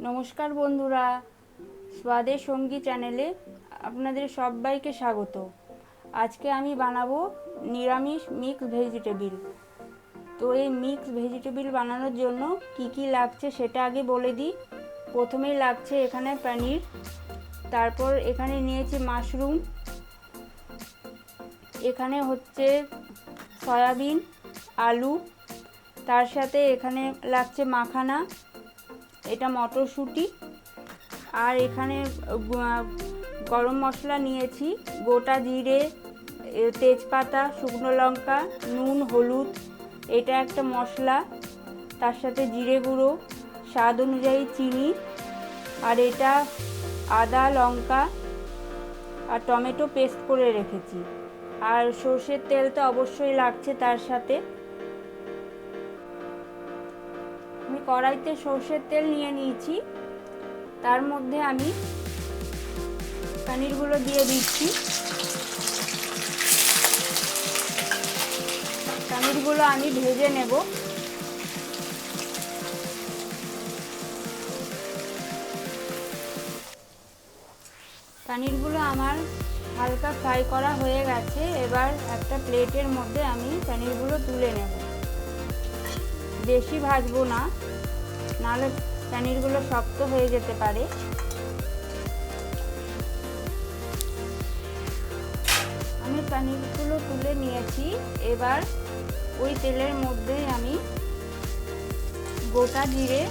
নমস্কার বন্ধুরা, স্বাদের সঙ্গী চ্যানেলে আপনাদের সবাইকে স্বাগত। আজকে আমি বানাবো নিরামিষ মিক্স ভেজিটেবিল। তো এই মিক্স ভেজিটেবিল বানানোর জন্য কি কি লাগছে সেটা আগে বলে দিই। প্রথমেই লাগছে এখানে পনির, তারপর এখানে নিয়েছি মাশরুম, এখানে হচ্ছে সয়াবিন, আলু, তার সাথে এখানে লাগছে মাখানা, এটা মটরশুঁটি, আর এখানে গরম মশলা নিয়েছি, গোটা জিরে, তেজপাতা, শুকনো লঙ্কা, নুন, হলুদ, এটা একটা মশলা, তার সাথে জিরে গুঁড়ো, স্বাদ অনুযায়ী চিনি, আর এটা আদা, লঙ্কা আর টমেটো পেস্ট করে রেখেছি। আর সর্ষের তেল তো অবশ্যই লাগছে তার সাথে। আমি কড়াইতে সর্ষের তেল নিয়ে নিয়েছি, তার মধ্যে আমি পনিরগুলো দিয়ে দিচ্ছি। পনিরগুলো আমি ভেজে নেব। পনিরগুলো আমার হালকা ফ্রাই করা হয়ে গেছে। এবার একটা প্লেটের মধ্যে আমি পনিরগুলো তুলে নেব। বেশি ভাজবো না, নাহলে পনিরগুলো শক্ত হয়ে যেতে পারে। আমি পনিরগুলো তুলে নিয়েছি। এবার ওই তেলের মধ্যে আমি গোটা জিরে,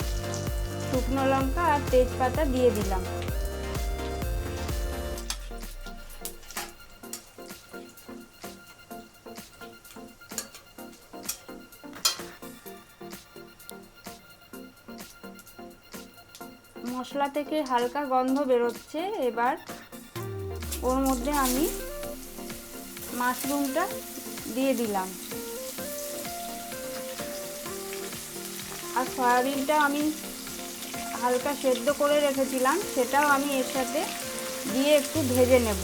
শুকনো লঙ্কা আর তেজপাতা দিয়ে দিলাম। মশলা থেকে হালকা গন্ধ বেরোচ্ছে। এবার ওর মধ্যে আমি মাশরুমটা দিয়ে দিলাম, আর সয়াবিনটা আমি হালকা সেদ্ধ করে রেখেছিলাম, সেটাও আমি এর সাথে দিয়ে একটু ভেজে নেব।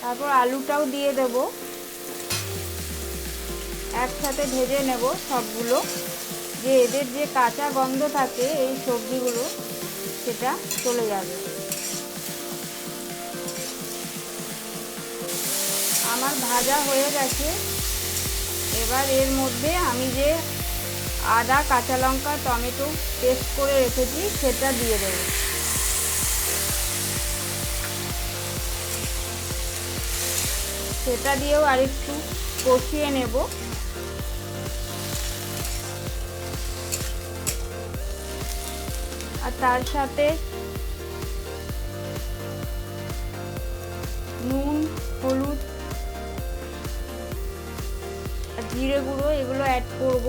তারপর আলুটাও দিয়ে দেব, একসাথে ভেজে নেব সবগুলো, যে এদের যে কাঁচা গন্ধ থাকে এই সবজিগুলো সেটা চলে যাবে। আমার ভাজা হয়ে গেছে। এবার এর মধ্যে আমি যে আদা, কাঁচা লঙ্কা, টমেটো পেস্ট করে রেখেছি সেটা দিয়ে দেব। সেটা দিয়েও আরেকটু কষিয়ে নেব। আর তার সাথে নুন, হলুদ আর জিরে গুঁড়ো এগুলো অ্যাড করব।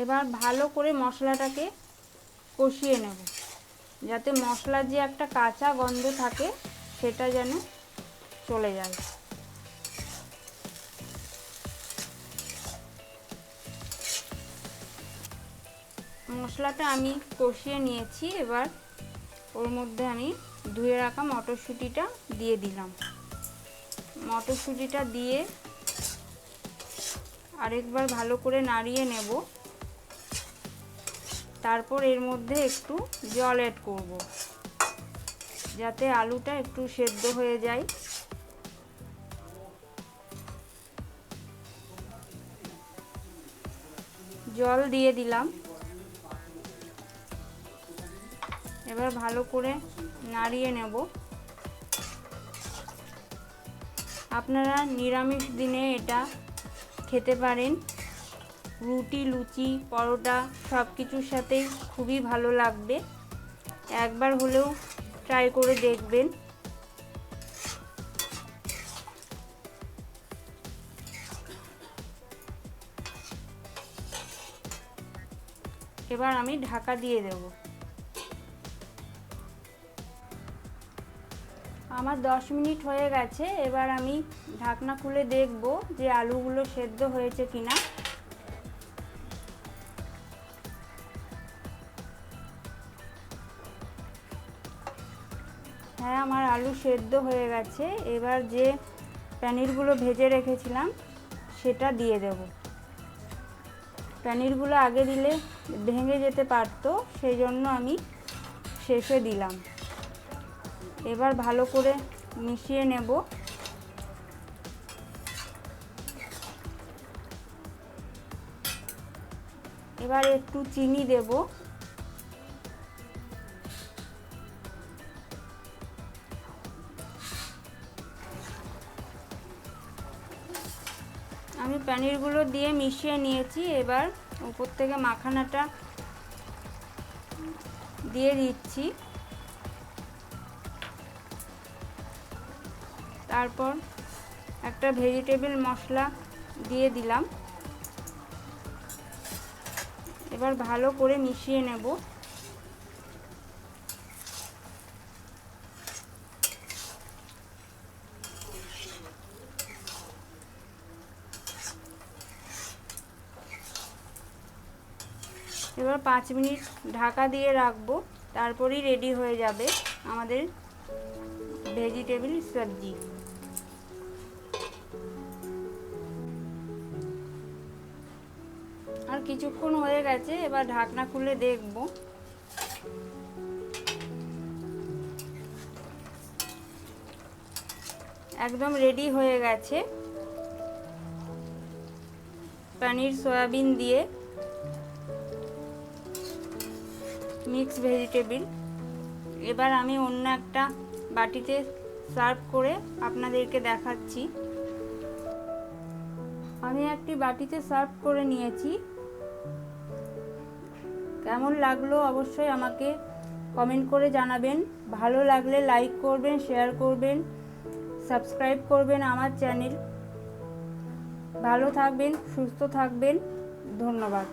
এবার ভালো করে মশলাটাকে কষিয়ে নেব, যাতে মশলার যে একটা কাঁচা গন্ধ থাকে সেটা যেন চলে যায়। মশলাটা আমি কষিয়ে নিয়েছি। এবার ওর মধ্যে আমি ধুয়ে রাখা মটরশুঁটিটা দিয়ে দিলাম। মটরশুঁটিটা দিয়ে আরেকবার ভালো করে নাড়িয়ে নেব। তারপর এর মধ্যে একটু জল অ্যাড করব, যাতে আলুটা একটু সেদ্ধ হয়ে যায়। জল দিয়ে দিলাম। এবার ভালো করে নাড়িয়ে নেব। আপনারা নিরামিষ দিনে এটা খেতে পারেন, রুটি, লুচি, পরোটা সব কিছুর সাথেই খুবই ভালো লাগবে। একবার হলেও ট্রাই করে দেখবেন। এবার আমি ঢাকা দিয়ে দেব। আমার 10 মিনিট হয়ে গেছে। এবার আমি ঢাকনা খুলে দেখব যে আলুগুলো সেদ্ধ হয়েছে কিনা। হ্যাঁ, আমার আলু সেদ্ধ হয়ে গেছে। এবার যে পনিরগুলো ভেজে রেখেছিলাম সেটা দিয়ে দেব। পনিরগুলো আগে দিলে ভেঙে যেতে পারতো, সেই জন্য আমি শেষে দিলাম। এবার ভালো করে মিশিয়ে নেব। এবার একটু চিনি দেব। আমি পনিরগুলো দিয়ে মিশিয়ে নিয়েছি। এবার উপর থেকে মাখানাটা দিয়ে দিচ্ছি। তারপর একটা ভেজিটেবল মশলা দিয়ে দিলাম। এবার ভালো করে মিশিয়ে নেব। এবার 5 মিনিট ঢাকা দিয়ে রাখবো, তারপরেই রেডি হয়ে যাবে আমাদের ভেজিটেবল সবজি। আর কিছুক্ষণ হয়ে গেছে, এবার ঢাকনা খুলে দেখব। একদম রেডি হয়ে গেছে পনির সয়াবিন দিয়ে মিক্স ভেজিটেবল। এবার আমি অন্য একটা বাটিতে সার্ভ করে আপনাদেরকে দেখাচ্ছি। আমি একটি বাটিতে সার্ভ করে নিয়েছি। কেমন লাগলো অবশ্যই আমাকে কমেন্ট করে জানাবেন। ভালো লাগলে লাইক করবেন, শেয়ার করবেন, সাবস্ক্রাইব করবেন আমার চ্যানেল। ভালো থাকবেন, সুস্থ থাকবেন। ধন্যবাদ।